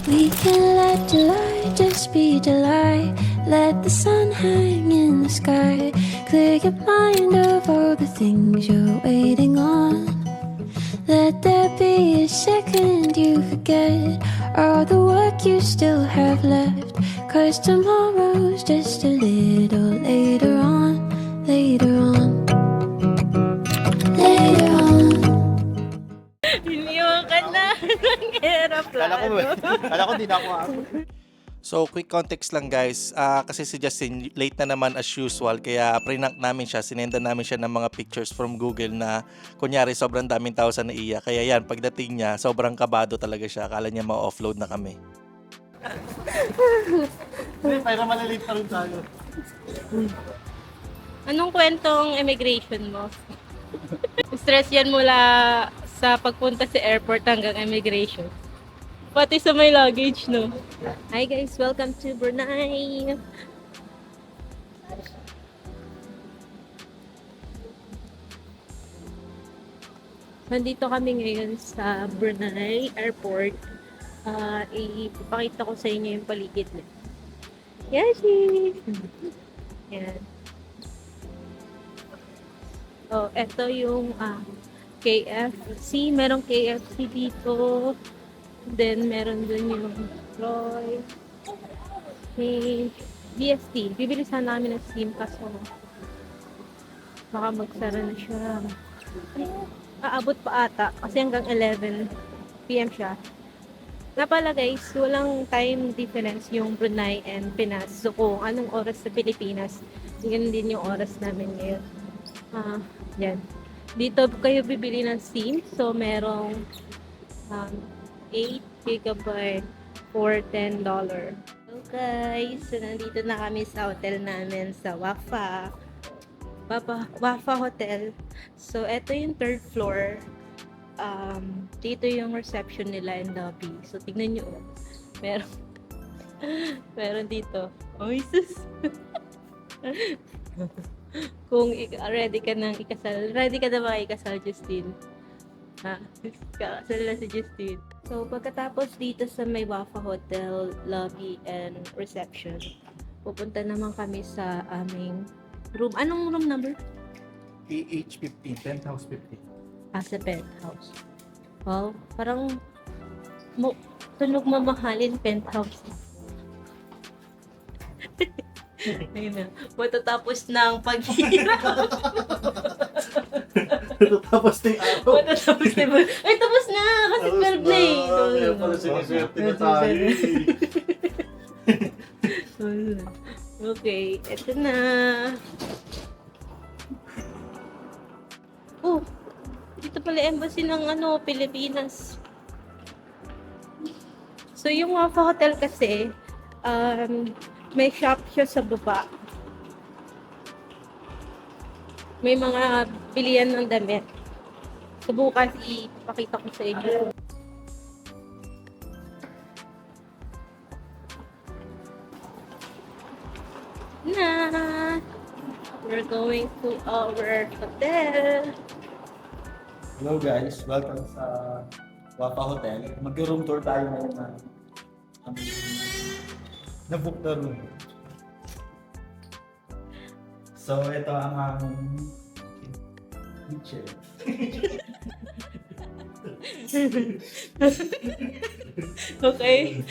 We can let delight just be delight. Let the sun hang in the sky. Clear your mind of all the things you're waiting on. Let there be a second you forget all the work you still have left. 'Cause tomorrow's just a little later on. Later on. Later on. Iniwan ka na ng aeroplano. Kala ko di na ako aabot. So, quick context lang guys. Kasi si Justin late na naman as usual. Kaya prank namin siya. Sinenda namin siya ng mga pictures from Google na kunyari sobrang daming tao sa NAIA. Kaya yan, pagdating niya, sobrang kabado talaga siya. Akala niya ma-offload na kami. Para malilate pa rin tayo. Anong kwentong immigration mo? Stress yan mula sa pagpunta sa airport hanggang immigration. Pati sa may luggage, no? Hi guys, welcome to Brunei! Nandito kami ngayon sa Brunei Airport. Ipapakita ko sa inyo yung paligid niya. Yashi! Yan. Oh, eto yung KFC. Merong KFC dito. Then, meron dun yung Roy. May BST. Bibili sana namin ng SIM kaso baka magsara na siya. Aabot pa ata kasi hanggang 11 PM siya. Nga pala guys, walang time difference yung Brunei and Pinas. So kung anong oras sa Pilipinas, yun din yung oras namin ngayon. Yan. Dito kayo bibili ng SIM. So merong 8 GB for $10. So guys, so nandito na kami sa hotel namin sa Wafa Hotel. So eto yung third floor. Dito yung reception nila and lobby. So tignan nyo. Meron dito. Oh, Jesus. Kung ready ka nang ikasal. Ready ka na ba ikasal, Justin? Kakasal na si Justin. So, pagkatapos dito sa may Wafa Hotel, lobby, and reception, pupunta naman kami sa aming room. Anong room number? PH15, penthouse 15. Sa penthouse. Wow, parang tunog mamahalin penthouse. Ayun na. Matatapos ng paghirap. Tapos na yung araw. Matatapos na ba? Ay, tapos na! Kasi 12 na eh. Kaya pala siniswerte na tayo eh. Okay, eto na. Oh, dito pala embassy ng Pilipinas. So, yung Wafa Hotel kasi, may shop siya sa baba. May mga bilihan ng damit. So, bukas ipakita ko sa inyo. Na! We're going to our hotel. Hello guys, welcome sa Wafa Hotel. Mag-room tour tayo ngayon na-book na room. So, ito ang aming kitchen. Okay.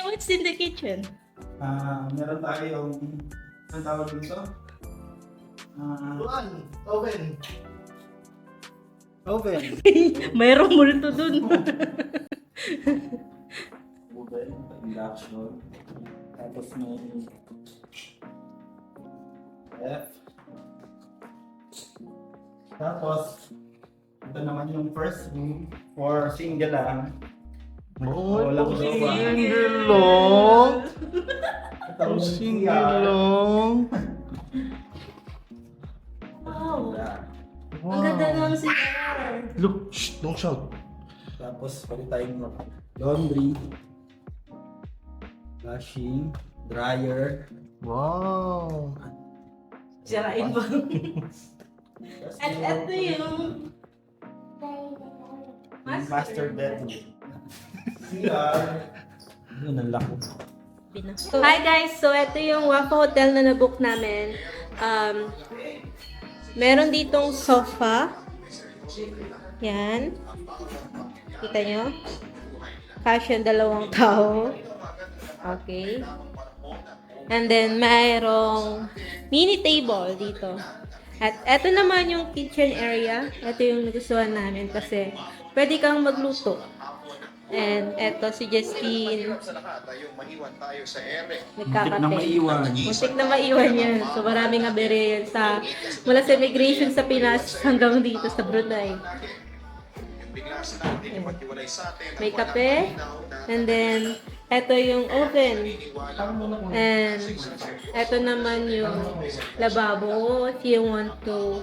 What's in the kitchen? Meron tayong, ang tawag dito? Oven. Oven. Mayroong multo dun. Oven, induction. Tapos may F. Tapos, ito naman yung first room for single lang. Walang jowa. Single long. Ito yung Single CR. long. Wow. Ang ganda ng CR. Look, shh, don't shout. Tapos, pwede tayong laundry, washing, dryer. Wow. Sirain mo. At ito yung master bedroom. CR. Yun, ang lako. So, hi guys! So, ito yung Wafa Hotel na nabook namin. Meron ditong sofa. Yan. Kita nyo? Kasya dalawang tao. Okay. And then, mayroong mini table dito. At ito naman yung kitchen area. Ito yung nagustuhan namin kasi pwede kang magluto. And eto si Justine. Nagkakape. Muntik na maiwan. Muntik na maiwan yan. So maraming aberya yan mula sa immigration sa Pinas hanggang dito sa Brunei. Ayan. May kape. And then, eto yung oven. And eto naman yung lababo if you want to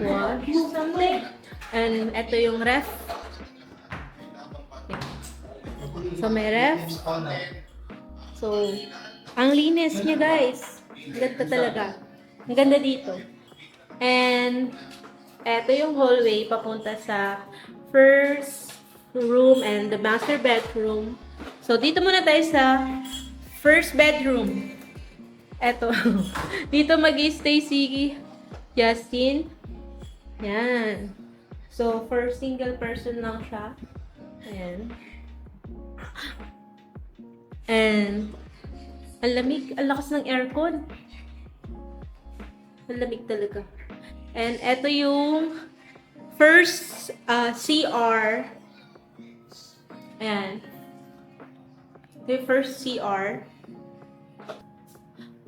wash something. And eto yung ref. So, may ref. So, ang linis niya, guys. Ang ganda talaga. Ang ganda dito. And, eto yung hallway papunta sa first room and the master bedroom. So, dito muna tayo sa first bedroom. Eto. Dito mag-stay si Justine. Yan. So, for single person lang siya. Ayan. And, ang lamig. Ang lakas ng aircon. Ang lamig talaga. And, eto yung first CR. Ayan. Ito yung first CR.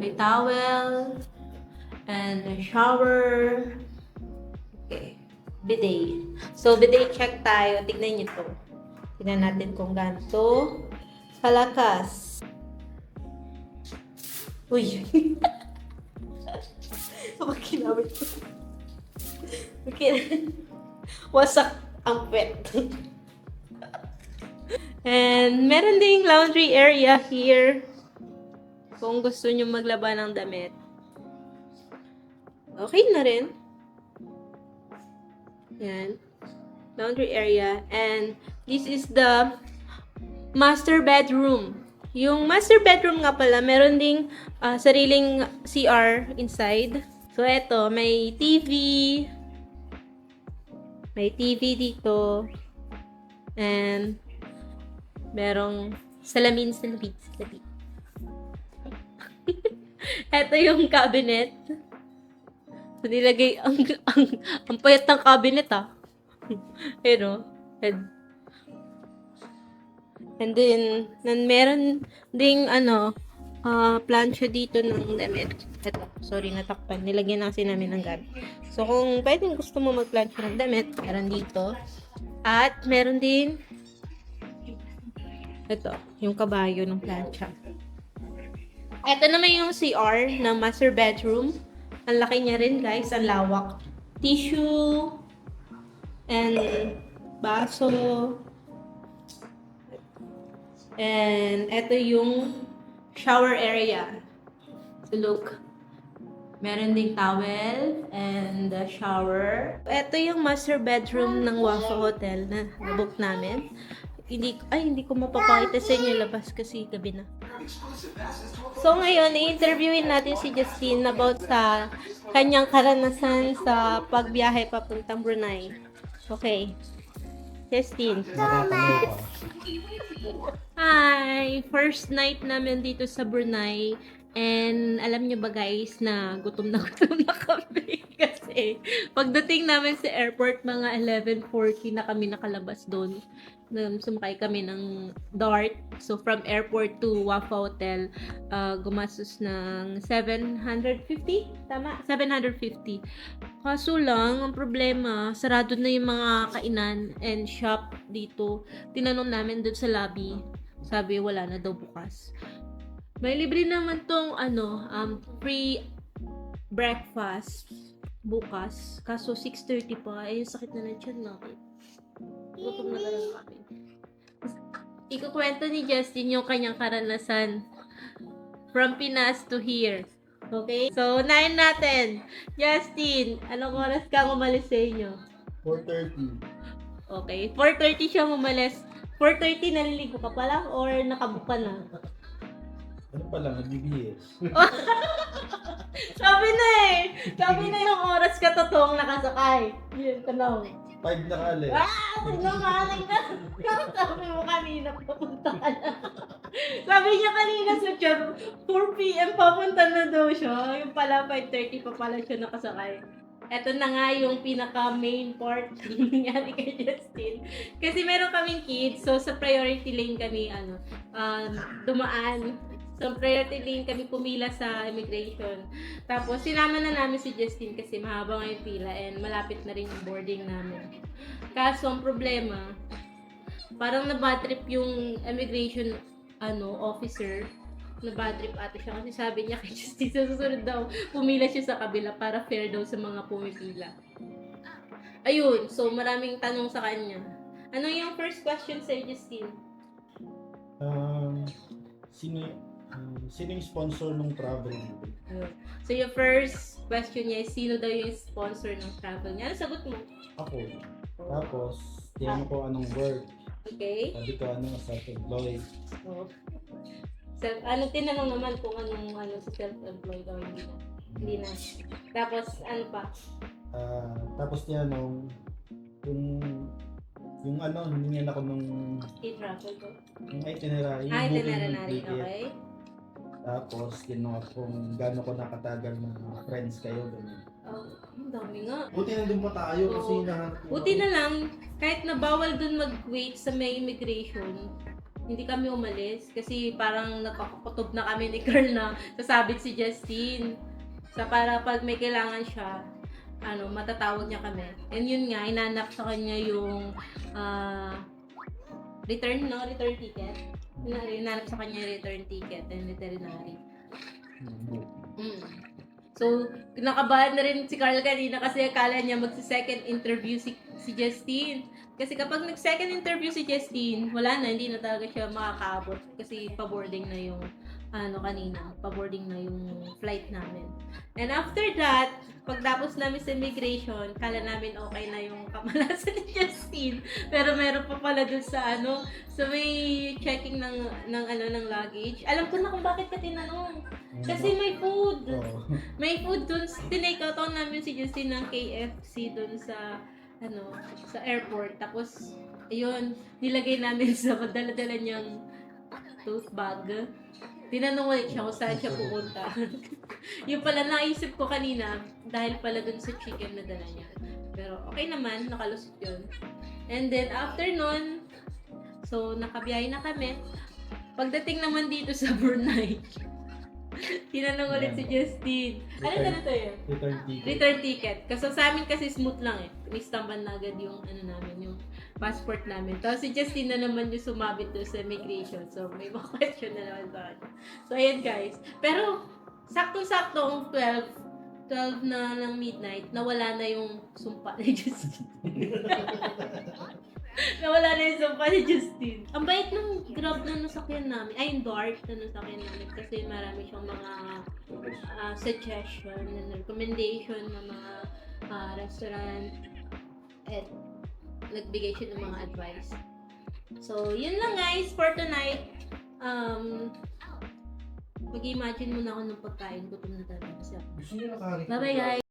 May towel. And a shower. Okay. Bidet. So, bidet check tayo. Tignan nyo to. Tignan natin kung ganito kalakas. Uy. Kapag kinawit ko. Okay. Wasak ang pet. And meron ding laundry area here. Kung gusto nyo maglaba ng damit. Okay na rin. Yan. Laundry area. And this is the master bedroom. Yung master bedroom nga pala, meron ding sariling CR inside. So, eto, may TV. May TV dito. And, merong salamin. Eto yung cabinet. So, nilagay, ang payat ng cabinet, Pero, and then, meron ding, plancha dito ng damit. Ito, sorry, natakpan. Nilagyan na kasi namin ng gamit. So, kung pwedeng gusto mo mag-plancha ng damit, meron dito. At, meron din, ito, yung kabayo ng plancha. Ito naman yung CR ng master bedroom. Ang laki niya rin, guys. Ang lawak. Tissue, and baso. And ito yung shower area. So look, meron ding towel and the shower. Ito yung master bedroom ng Wafa Hotel na nabook namin. Hindi ko mapapakita sa inyo labas kasi gabi na. So ngayon, i-interviewin natin si Justine about sa kanyang karanasan sa pagbiyahe papuntang Brunei. Okay. Justine. Hi! First night namin dito sa Brunei. And alam nyo ba guys na gutom na kami kasi pagdating namin sa airport mga 11:40 na kami nakalabas doon. Sumakay kami ng DART. So from airport to Wafa Hotel, gumastos ng 750? Tama? 750. Kaso lang, ang problema, sarado na yung mga kainan and shop dito. Tinanong namin doon sa lobby. Sabi, wala na daw bukas. May libre naman tong free breakfast bukas. Kaso 6:30 pa. Ay, sakit na ng tiyan namin. Gutom na talaga kami. Ikukwento ni Justin yung kanyang karanasan from Pinas to here. Okay? So, unahin natin. Justin, anong oras ka umalis sa inyo? 4:30. Okay. 4:30 siya umalis 4:30 naliligo ka pa lang or nakabook ka na? Ano pa lang, nagbibihis. Sabi na eh! Sabi na yung oras ka totoong nakasakay. Yun, tanong. 5 na kali. Nagmamaling ka. Sabi mo kanina, papunta ka na. Sabi niya kanina sa chat, 4 p.m. papunta na daw siya. Yung pala, 5:30 pa pala siya nakasakay. Ito na nga yung pinaka-main part nangyari kay Justin. Kasi meron kaming kids, so sa priority lane kami, dumaan. So, priority lane kami pumila sa immigration. Tapos, sinama na namin si Justin kasi mahaba nga yung pila and malapit na rin yung boarding namin. Kaso, ang problema, parang na-bad trip yung immigration officer. Na-bad trip ata siya kasi sabi niya kay Justin sa susunod daw, pumila siya sa kabila para fair daw sa mga pumipila. Ayun, so maraming tanong sa kanya. Ano yung first question sa Justin? Sino yung sponsor ng travel mo? So, yung first question niya is, sino daw yung sponsor ng travel niya? Ano sagot mo? Ako. Tapos, tinanong ko anong work. Okay. Sabi ko self-employed. So, tinanong naman kung anong sa self-employed o hindi na. Hindi na. Tapos, ano pa? Tapos tinanong yung hiningan ako nung I-travel ko. yung itinerary. yung booking Itinerary, ticket. okay. Tapos, tinanong ako kung gaano ko nakatagal na friends kayo. Ganun. Oh, ang dami nga. Buti nandun pa tayo kasi Oo. hinahanap ko. Buti na lang, kahit na bawal dun mag-wait sa may immigration, hindi kami umalis kasi parang nagkakakutob na kami ni Carl na sasabit si Justin. Sa para pag may kailangan siya, matatawag niya kami. And yun nga, inanap sa kanya yung return ticket. Inanap sa kanya yung return ticket and veterinary. So, nakabahan na rin si Carl kanina kasi akala niya magsi-second interview si Justin. Kasi kapag nag-second interview si Justin, wala na, hindi na talaga siya makakaabot kasi pa-boarding na yung pa-boarding na yung flight namin. And after that, pagtapos namin sa immigration, kala namin okay na yung kamalasan ni Justin. Pero meron pa pala dun sa sa may checking ng luggage. Alam ko na kung bakit ka tinanong. Kasi may food. Oo. May food dun. Tinake out namin si Justin ng KFC dun sa sa airport. Tapos, ayun, nilagay namin sa dala-dala niyang tote bag. Tinanong ulit siya kung saan siya pupunta. Yung pala naisip ko kanina, dahil pala dun sa chicken na dala niya. Pero okay naman, nakalusot yun. And then after nun, so nakabiyahe na kami. Pagdating naman dito sa Brunei, tinanong ulit si Justin. Ano na to yun? Return ticket. Return ticket. Kasi sa amin kasi smooth lang eh. Nistamban na agad yung namin, yung passport namin. Tapos si Justin na naman yung sumabit doon sa immigration. So may mga question na naman sa kanya. So ayan guys. Pero sakto-sakto ang 12 na ng midnight, nawala na yung sumpa ni Justin. Nawala na yung sumpa ni Justin. Ang bait ng Grab na nasakyan namin. Ay, yung Dart na nasakyan namin. Kasi marami siyang mga suggestion and recommendation ng mga restaurant at nagbigay siya ng mga advice. So, yun lang guys for tonight. Mag-imagine muna ako ng pagkain. Gutom na talaga. Gusto niyo nakaharap? Bye-bye guys!